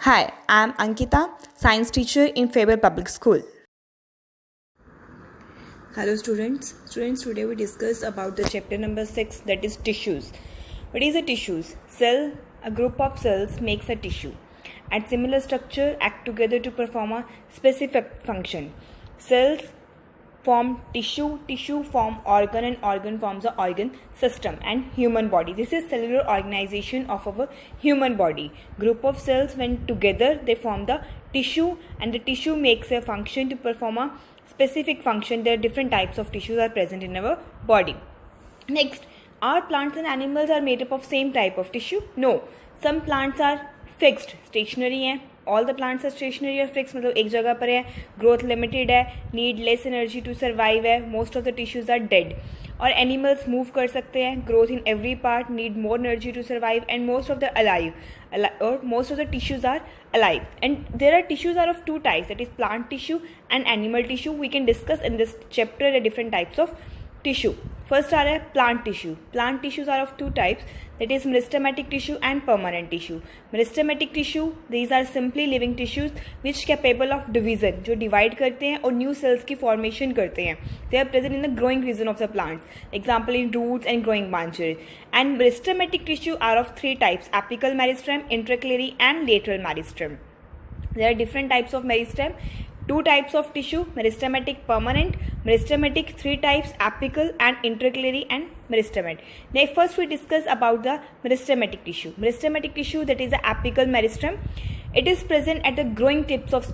Hi, I'm Ankita, science teacher in Faber Public School. Hello students. Today we discuss about the chapter number 6, that is tissues. What is a tissues? Cell, a group of cells makes a tissue. And similar structure act together to perform a specific function. Cells form tissue form organ, and organ forms a organ system and human body. This is cellular organization of our human body. Group of cells when together they form the tissue, and the tissue makes a function to perform a specific function. There are different types of tissues are present in our body. Next, are plants and animals are made up of same type of tissue? No, some plants are fixed, stationary हैं. All the plants are stationary or fixed, मतलब एक जगह पर है. Growth limited है, need less energy to survive है. Most of the tissues are dead. और animals move कर सकते हैं. Growth in every part, need more energy to survive, and most of the most of the tissues are alive. And there are tissues are of two types, that is plant tissue and animal tissue. We can discuss in this chapter the different types of tissue. First are plant tissue. Plant tissues are of two types, that is meristematic tissue and permanent tissue. Meristematic tissue, these are simply living tissues which capable of division, जो divide करते हैं और new cells की formation करते हैं. They are present in the growing region of the plant, example in roots and growing branches. And meristematic tissue are of three types, apical meristem, intracleary and lateral meristem. There are different types of meristem. Two types of tissue, meristematic permanent, meristematic three types, apical and intracleary and meristematic. Next, first we discuss about the meristematic tissue. Meristematic tissue, that is the apical meristem. It is present at the growing tips of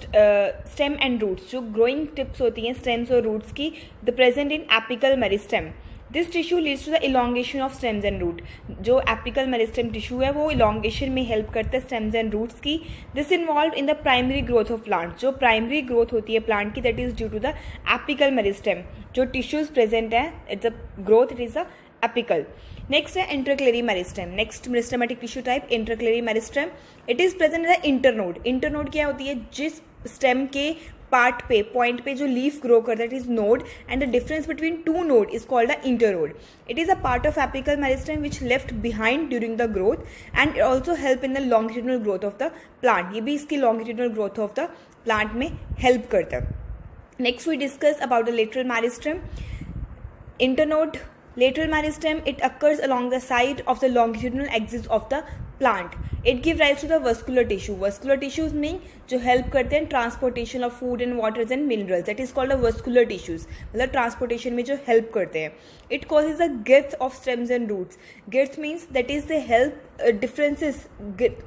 stem and roots. जो growing tips होती हैं stems और roots की, the present in apical meristem. This tissue leads to the elongation of stems and root. जो apical meristem tissue है वो elongation में help करता है stems and roots की. This involved in the primary growth of plant. जो primary growth होती है plant की, that is due to the apical meristem. जो tissues present है, it's a growth, it is a apical. Next है intracleary meristem. Next meristematic tissue type, intracleary meristem. It is present in the internode. Internode क्या होती है? जिस stem के part पे point पे जो लीफ ग्रो करता है, it is node, and the difference between two node is called the internode. It is a part of apical meristem which left behind during the growth, and it also help in the longitudinal growth of the plant. ये भी इसकी longitudinal growth of the plant में help करता है. Next we discuss about the lateral meristem. Internode lateral meristem, it occurs along the side of the longitudinal axis of the plant. It gives rise to the vascular tissue. Vascular tissues mean जो help करते हैं transportation of food and waters and minerals. That is called the vascular tissues. मतलब transportation में जो help करते हैं. It causes the girth of stems and roots. Girth means that is the help differences.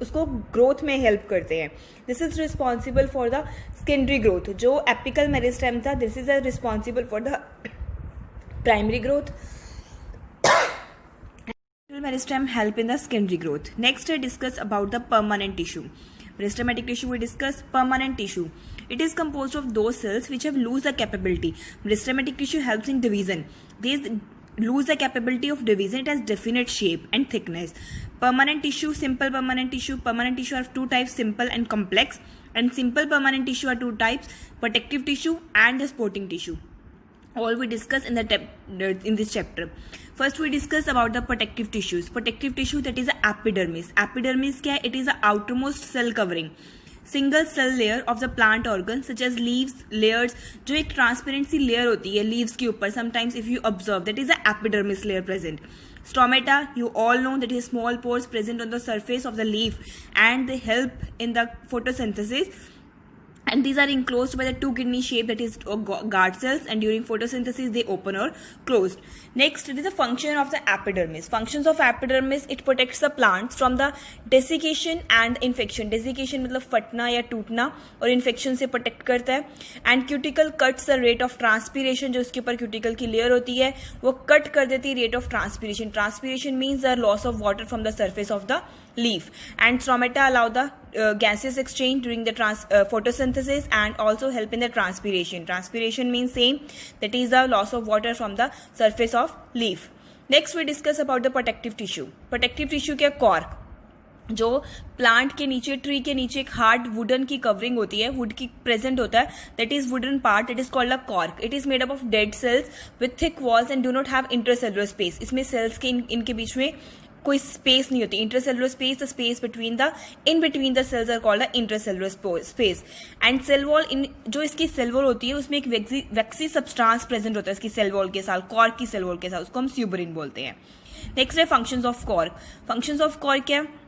उसको growth में help करते हैं. This is responsible for the secondary growth. जो apical meristem था, this is responsible for the primary growth. Meristem help in the secondary growth. Next, I discuss about the permanent tissue. Meristematic tissue we discuss. Permanent tissue, it is composed of those cells which have lose the capability. Meristematic tissue helps in division. These lose the capability of division. It has definite shape and thickness. Permanent tissue, simple permanent tissue. Permanent tissue are two types, simple and complex. And simple permanent tissue are two types, protective tissue and the supporting tissue. All we discuss in this chapter. First we discuss about the protective tissues. Protective tissue, that is the epidermis. Epidermis क्या है? It is the outermost cell covering, single cell layer of the plant organs such as leaves, layers. जो एक transparency layer होती है leaves के ऊपर, sometimes if you observe, that is the epidermis layer present. Stomata, you all know, that is small pores present on the surface of the leaf, and they help in the photosynthesis. And these are enclosed by the two kidney shape, that is guard cells, and during photosynthesis they open or closed. Next, it is the function of the epidermis. Functions of epidermis, it protects the plants from the desiccation and infection. Desiccation मतलब फटना या टूटना, और infection से protect करता है. And cuticle cuts the rate of transpiration. जो उसके ऊपर cuticle की layer होती है वो cut कर देती है rate of transpiration. Transpiration means the loss of water from the surface of the leaf. And stomata allow the gaseous exchange during the photosynthesis and also help in the transpiration. Transpiration means same, that is the loss of water from the surface of leaf. Next we discuss about the protective tissue. Protective tissue क्या? cork. जो plant के नीचे, tree के नीचे एक hard wooden की covering होती है, वुड की प्रेजेंट होता है, that is wooden part, it is called a cork. It is made up of dead cells with thick walls and do not have intercellular space. इसमें सेल्स के इनके बीच में कोई स्पेस नहीं होती. Intracellular space, the space in between the cells are called the intracellular space. And cell wall, जो इसकी सेल वॉल होती है उसमें एक वैक्सी सब्सटेंस प्रेजेंट होता है इसकी सेल वॉल के साथ, कॉर्क की सेल वॉल के साथ, उसको हम स्यूबरिन बोलते हैं. नेक्स्ट है functions of cork. Functions of cork क्या है?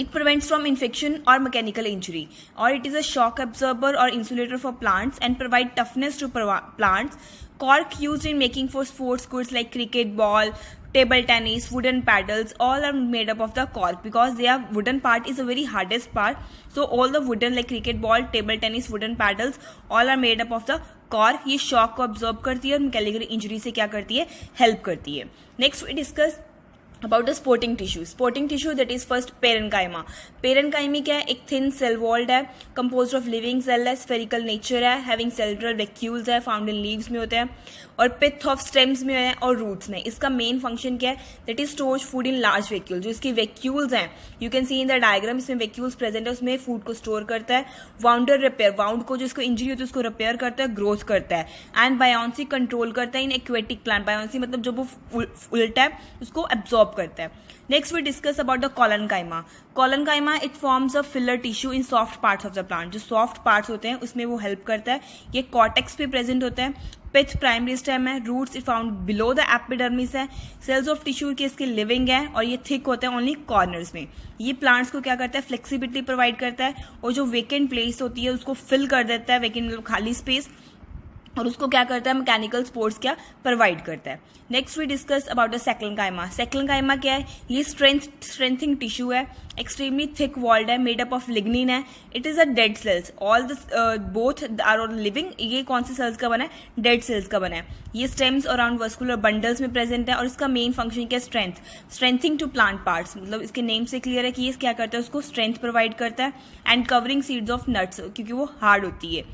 It prevents from infection or mechanical injury, or it is a shock absorber or insulator for plants and provide toughness to plants. Cork used in making for sports goods like cricket ball, table tennis, wooden paddles, all are made up of the cork because their wooden part is the very hardest part. So all the wooden like cricket ball, table tennis, wooden paddles, all are made up of the cork. ये shock को absorb करती है और mechanical injury से क्या करती है? Help करती है. Next we discuss about the sporting tissue. Sporting tissue, that is first parenchyma. Parenchyma क्या है? एक thin cell walled है, composed of living cell है, spherical nature है, having cellular vacuoles है, found in leaves में होते हैं, और pith of stems में है और roots में. इसका main function क्या है? That is stores food in large vacuoles. जो इसकी vacuoles हैं, you can see in the diagram, इसमें vacuoles present है, उसमें food को store करता है. Wounder repair, wound को जो इसको injury होती है उसको repair करता है, growth करता है. And buoyancy control करता है in aquatic plant. Buoyancy मतलब जो वो उल्टा है उसको absorb करता है. Next we discuss about the collenchyma. Collenchyma it forms a filler tissue in soft parts of the plant. जो सॉफ्ट पार्ट्स होते हैं उसमें वो हेल्प करता है. ये कॉर्टेक्स पे प्रेजेंट होता है. पिथ प्राइमरी स्टेम है. Roots it found below the epidermis है. सेल्स ऑफ टिश्यू के इसके लिविंग है और ये थिक होते हैं ओनली कॉर्नर्स में. ये प्लांट्स को क्या करता है? फ्लेक्सिबिलिटी प्रोवाइड करता है और जो वेकेंट प्लेस होती है उसको फिल कर देता है, वेकेंट मतलब खाली स्पेस, और उसको क्या करता है? मैकेनिकल सपोर्ट्स क्या प्रोवाइड करता है. Next we discuss about the sclerenchyma. Sclerenchyma क्या है? ये स्ट्रेंथिंग टिश्यू है, एक्सट्रीमली थिक वॉल्ड है, मेड अप ऑफ लिग्निन है. It is a dead cells. All the both are living. ये कौन से सेल्स का बना है? डेड सेल्स का बना है. ये स्टेम्स अराउंड वस्कुलर बंडल्स में प्रेजेंट है और इसका मेन फंक्शन क्या है? Strengthening to plant parts. मतलब इसके नेम से क्लियर है कि ये क्या करता है? उसको स्ट्रेंथ प्रोवाइड करता है. And covering seeds of nuts, क्योंकि वो हार्ड होती है,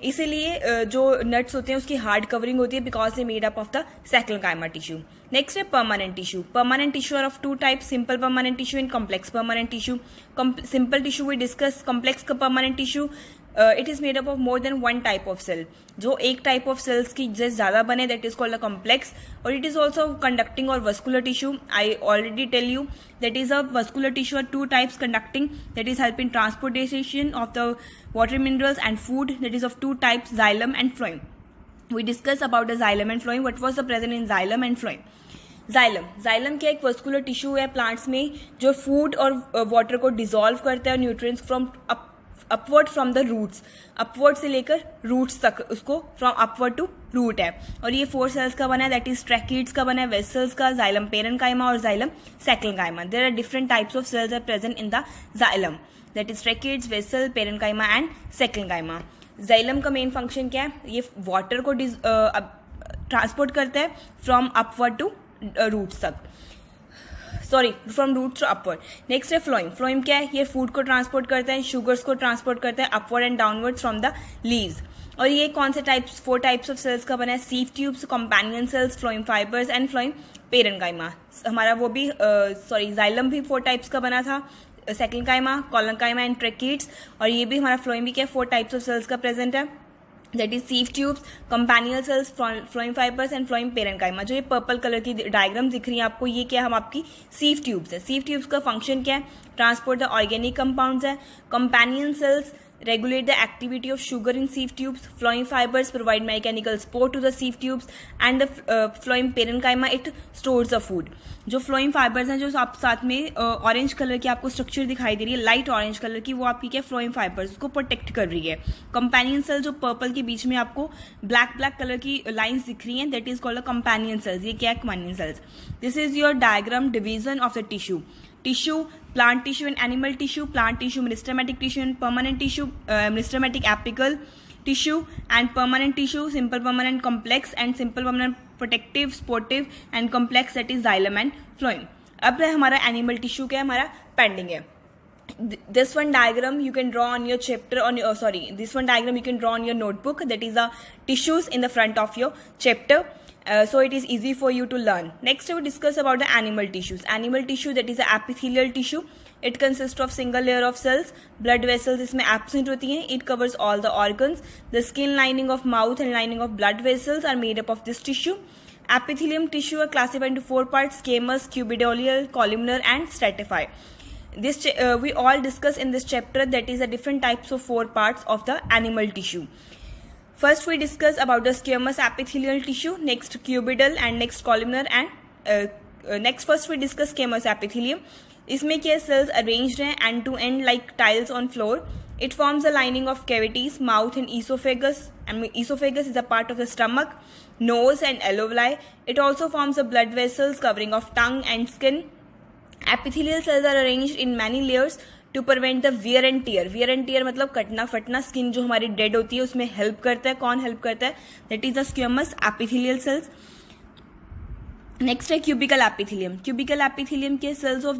इसीलिए जो नट्स होते हैं उसकी हार्ड कवरिंग होती है because they made up of the sclerenchyma tissue. Next है permanent tissue. Permanent tissue are of two types, simple permanent tissue and complex permanent tissue. Simple tissue we discuss. Complex permanent tissue it is made up of more than one type of cell. जो एक type of cells की ज्यादा बने that is called a complex. और it is also conducting और vascular tissue. I already tell you that is a vascular tissue are two types conducting that is help in transportation of the water minerals and food, that is of two types, xylem and phloem. We discuss about the xylem and phloem. What was the present in xylem and phloem? Xylem क्या एक vascular tissue है plants में जो food और water को dissolve करता है, nutrients from upward from the roots. Upward से लेकर रूट्स तक उसको फ्रॉम अपवर्ड टू रूट है. और ये 4 सेल्स का बना है, दैट इज ट्रैकिड्स का बना है, वेसल्स का, जाइलम पेरेन्काइमा और xylem sclerenchyma. There are different types of cells are present in the xylem, that is tracheids, vessel, parenchyma and sclerenchyma. Xylem का मेन फंक्शन क्या है? ये वाटर को ट्रांसपोर्ट करता है फ्रॉम अपवर्ड टू रूट्स तक, sorry from roots to upward. Next है phloem. Phloem क्या है? ये फूड को ट्रांसपोर्ट करता है, शुगर्स को ट्रांसपोर्ट करता है upward and downward from the leaves. और ये कौन से टाइप्स? 4 टाइप्स ऑफ सेल्स का बना है, sieve tubes, companion cells, phloem fibres and phloem parenchyma. हमारा वो भी जाइलम भी 4 टाइप्स का बना था, सेकलेंकाइमा, कॉलनकाइमा एंड ट्रैकिड्स. और ये भी हमारा फ्लोइम भी क्या 4 टाइप्स ऑफ सेल्स का प्रेजेंट है, that is sieve tubes, companion cells, phloem fibres and phloem parenchyma. जो ये पर्पल कलर की डायग्राम दिख रही है आपको, ये क्या हम आपकी सीव ट्यूब्स है. सीव ट्यूब्स का फंक्शन क्या है? ट्रांसपोर्ट द ऑर्गेनिक कंपाउंड्स है. Companion cells regulate the activity of sugar in sieve tubes. Phloem fibers provide mechanical support to the sieve tubes and the phloem parenchyma it stores the food. जो phloem fibres हैं, जो आप साथ में orange colour की आपको structure दिखाई दे रही है, लाइट ऑरेंज कलर की, वो आपकी क्या फ्लोइम फाइबर्स उसको प्रोटेक्ट कर रही है. कंपेनियन सेल जो पर्पल के बीच में आपको ब्लैक कलर की लाइंस दिख रही हैं, that is called a companion cells. ये क्या है? Companion cells. This is your diagram division of the tissue. Tissue, plant tissue and animal tissue. Plant tissue, meristematic tissue and permanent tissue. Meristematic apical tissue and permanent tissue, simple permanent, complex and simple permanent, protective, sportive and complex, that is xylem and phloem. अब हमारा animal tissue क्या है? हमारा pending है. This one diagram you can draw on your chapter on your, this one diagram you can draw on your notebook, that is the tissues in the front of your chapter. So it is easy for you to learn. Next we discuss about the animal tissues. Animal tissue, that is the epithelial tissue. It consists of single layer of cells. Blood vessels इसमें absent होती हैं. It covers all the organs. The skin lining of mouth and lining of blood vessels are made up of this tissue. Epithelium tissue are classified into 4 parts: squamous, cubidoleal, columnar, and stratified. This we all discuss in this chapter, that is the different types of 4 parts of the animal tissue. First we discuss about the squamous epithelial tissue, next cubital, and next columnar, and next first we discuss squamous epithelium. इसमें क्या cells arranged हैं end to end like tiles on floor. It forms a lining of cavities, mouth and esophagus. And esophagus is a part of the stomach, nose and alveoli. It also forms the blood vessels covering of tongue and skin. Epithelial cells are arranged in many layers to prevent the wear and tear. Wear and tear मतलब कटना फटना. Skin जो हमारी dead होती है उसमें help करता है. कौन हेल्प करता है? That is the squamous epithelial cells. Next है क्यूबिकल एपिथेलियम. क्यूबिकल एपिथेलियम के cells of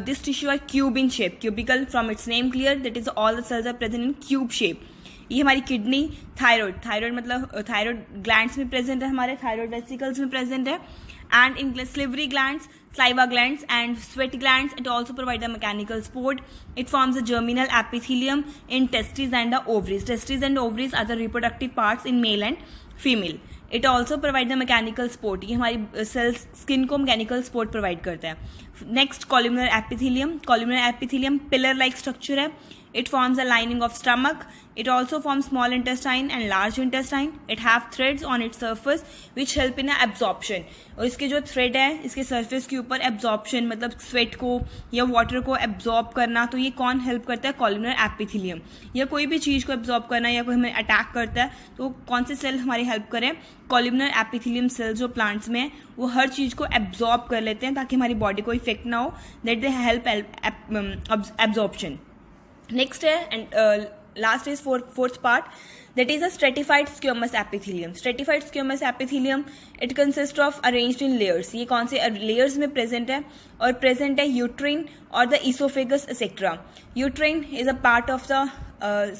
this tissue are cube in shape. Cubical from its name clear, that is all the cells are present in cube shape. ये हमारी kidney, thyroid मतलब thyroid glands में present है, हमारे thyroid vesicles में present है. And in salivary glands, saliva glands, and sweat glands, it also provides the mechanical support. It forms the germinal epithelium in testes and the ovaries. Testes and ovaries are the reproductive parts in male and female. It also provides the mechanical support. ये हमारी cells skin को mechanical support provide करता है. Next, columnar epithelium. Columnar epithelium pillar like structure है. It forms a lining of stomach. It also forms small intestine and large intestine. It have threads on its surface which help in absorption. और इसके जो thread है इसके surface के ऊपर absorption मतलब sweat को या वाटर को एब्जॉर्ब करना, तो ये कौन हेल्प करता है? Columnar epithelium. या कोई भी चीज को एब्जॉर्ब करना या कोई हमें अटैक करता है तो कौन से सेल हमारी हेल्प करें? कॉलमनर एपिथेलियम सेल्स जो प्लांट्स में है वो हर चीज को एब्जॉर्ब कर लेते हैं ताकि हमारी बॉडी को इफेक्ट ना हो. That they help absorption. Next है and last is fourth part, that is a stratified squamous epithelium. Stratified squamous epithelium, it consists of arranged in layers. ये कौन से layers में present है? और present है uterine और the esophagus etc. Uterine is a part of the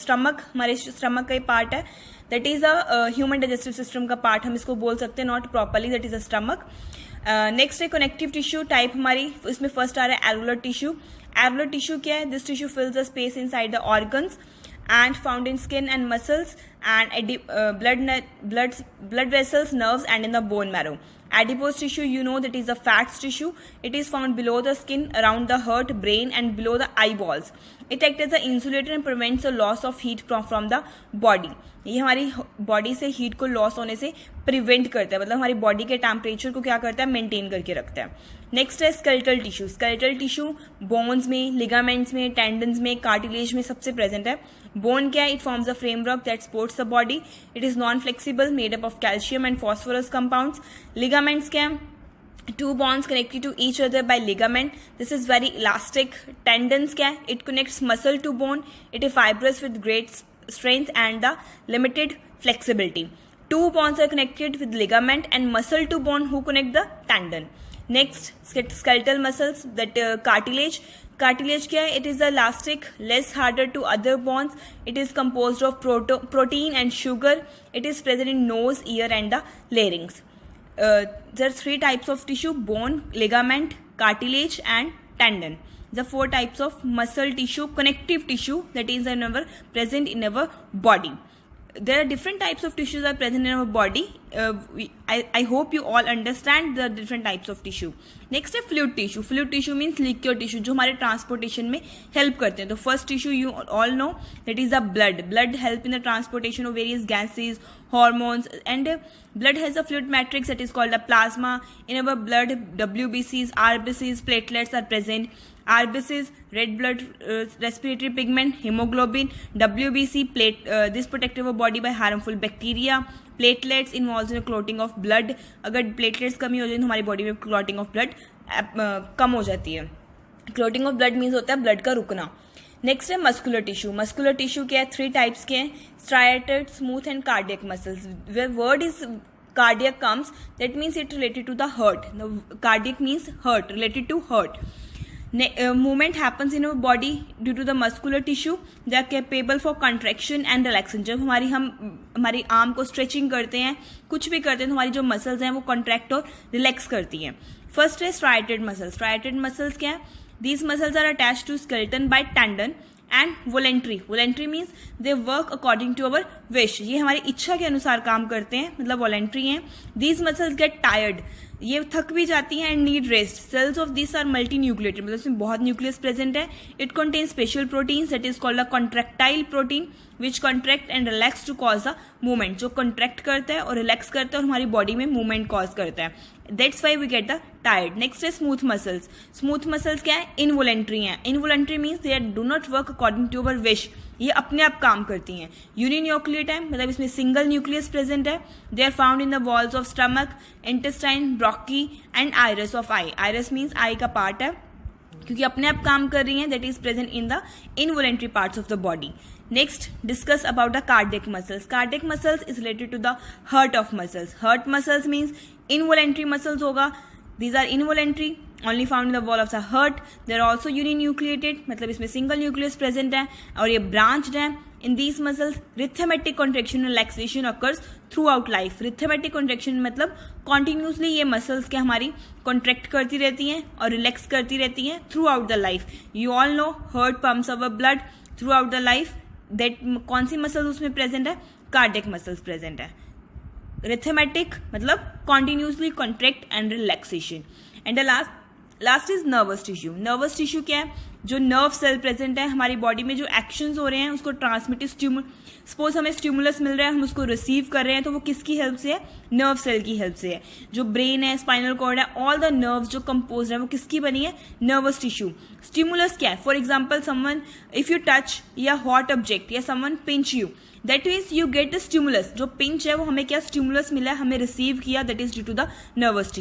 stomach. हमारे stomach का ही part है. That is a human digestive system का part हम इसको बोल सकते हैं, not properly, that is a stomach. Next है कनेक्टिव टिश्यू टाइप हमारी, इसमें फर्स्ट आ रहा है एल्वुलर टिश्यू. एल्वुलर टिश्यू क्या है? This tissue फिल्स the space inside the organs and found in skin and muscles and blood vessels, nerves, and in the bone marrow. Adipose tissue, you know, that is the fat tissue. It is found below the skin, around the heart, brain, and below the eyeballs. It acts as an insulator and prevents the loss of heat from the body. ये हमारी body से heat को loss होने से prevent करता है, मतलब हमारी बॉडी के टेम्परेचर को क्या करता है? मेंटेन करके रखता है. नेक्स्ट है skeletal tissue. Skeletal tissue bones में, लिगामेंट्स में, टेंडन्स में, कार्टिलेज में सबसे प्रेजेंट है. बोन क्या है? It forms a framework that supports the body. It is non flexible, made up of calcium and phosphorus compounds. Ligaments क्या है? Two bonds connected to each other by ligament. This is very elastic. Tendons क्या है? It connects muscle to bone. It is fibrous with great strength and the limited flexibility. Two bonds are connected with ligament and muscle to bone who connect the tendon. Next, skeletal muscles, that cartilage. Cartilage क्या है? It is elastic, less harder to other bonds. It is composed of protein and sugar. It is present in nose, ear, and the larynx. There are 3 types of tissue: bone, ligament, cartilage, and tendon. The 4 types of muscle tissue, connective tissue, that is present in our body. There are different types of tissues are present in our body. I hope you all understand the different types of tissue. Next है fluid tissue. Fluid tissue means liquid tissue जो हमारे transportation में help करते हैं. तो first tissue you all know, that is the blood. Blood help in the transportation of various gases, hormones, and blood has a fluid matrix that is called the plasma. In our blood, WBCs, RBCs, platelets are present. RBCs, red blood respiratory pigment, hemoglobin. WBC, this protect our body by harmful bacteria. Platelets involves in the clotting of blood. अगर platelets कमी हो जाए तो हमारी body में clotting of blood कम हो जाती है. Clotting of blood means होता है blood का रुकना. नेक्स्ट है मस्कुलर टिश्यू. मस्कुलर टिश्यू क्या है? 3 टाइप्स के हैं: striated, smooth, and cardiac muscles. Where word is cardiac comes, that means it related to the heart. The cardiac means heart, related to heart. Movement happens in our body due to the muscular tissue. They are capable for contraction and relaxation. जब हमारी arm को stretching करते हैं, कुछ भी करते हैं, तो हमारी जो मसल्स हैं वो कॉन्ट्रैक्ट और रिलैक्स करती हैं. फर्स्ट है striated muscles. Striated muscles क्या है? These muscles are attached to skeleton by tendon and voluntary, voluntary means they work according to our wish, ये हमारी इच्छा के अनुसार काम करते हैं, मतलब वॉलेंट्री हैं. दीज मसल्स गेट टायर्ड, ये थक भी जाती हैं and need rest. Cells of this are multi nucleated, मतलब इसमें बहुत न्यूक्लियस प्रेजेंट है. It contain special proteins that is called a contractile protein which contract and relax to cause the movement, जो कॉन्ट्रैक्ट करता है और रिलैक्स करता है और हमारी बॉडी में मूवमेंट कॉज करता है. That's why we get the tired. Next है स्मूथ मसल्स. स्मूथ मसल्स क्या है? इनवॉलेंट्री हैं. Involuntary means they do not work according to our wish, ये अपने आप काम करती हैं. यूनिन्यूक्लिएट है, मतलब इसमें सिंगल न्यूक्लियस प्रेजेंट है. They are found in the walls of stomach, intestine, bronchi and iris of eye. Iris means eye का पार्ट है, क्योंकि अपने आप काम कर रही हैं. That is present in the involuntary parts of the body. Next, discuss about the cardiac muscles. Cardiac muscles is related to the heart of muscles. Heart muscles means involuntary muscles होगा. These are involuntary, only found in the wall of the heart. They are also uninucleated, मतलब इसमें single nucleus present है और ये branched है. In these muscles, rhythmic contraction and relaxation occurs throughout life. Rhythmic contraction मतलब continuously ये muscles के हमारी contract करती रहती हैं और relax करती रहती हैं throughout the life. You all know heart pumps our blood throughout the life. That कौन सी मसल्स उसमें प्रेजेंट है? कार्डियक मसल्स प्रेजेंट है. रिथमेटिक मतलब continuously contract and relaxation. And the last is nervous tissue. Nervous tissue क्या है? जो nerve cell present है हमारी बॉडी में, जो एक्शंस हो रहे हैं उसको ट्रांसमिट सपोज हमें स्टिमुलस मिल रहा है, हम उसको रिसीव कर रहे हैं, तो वो किसकी हेल्प से है? नर्व सेल की हेल्प से है. जो ब्रेन है, स्पाइनल कॉर्ड है, ऑल द नर्व्स जो कंपोज है वो किसकी बनी है? Nervous tissue. स्टिमुलस क्या है? For example someone if you touch या हॉट ऑब्जेक्ट या someone pinch you, that means you get the stimulus. जो पिंच है वो हमें क्या? स्टिमुलस मिला है, हमें रिसीव किया, that is due to the nervous tissue.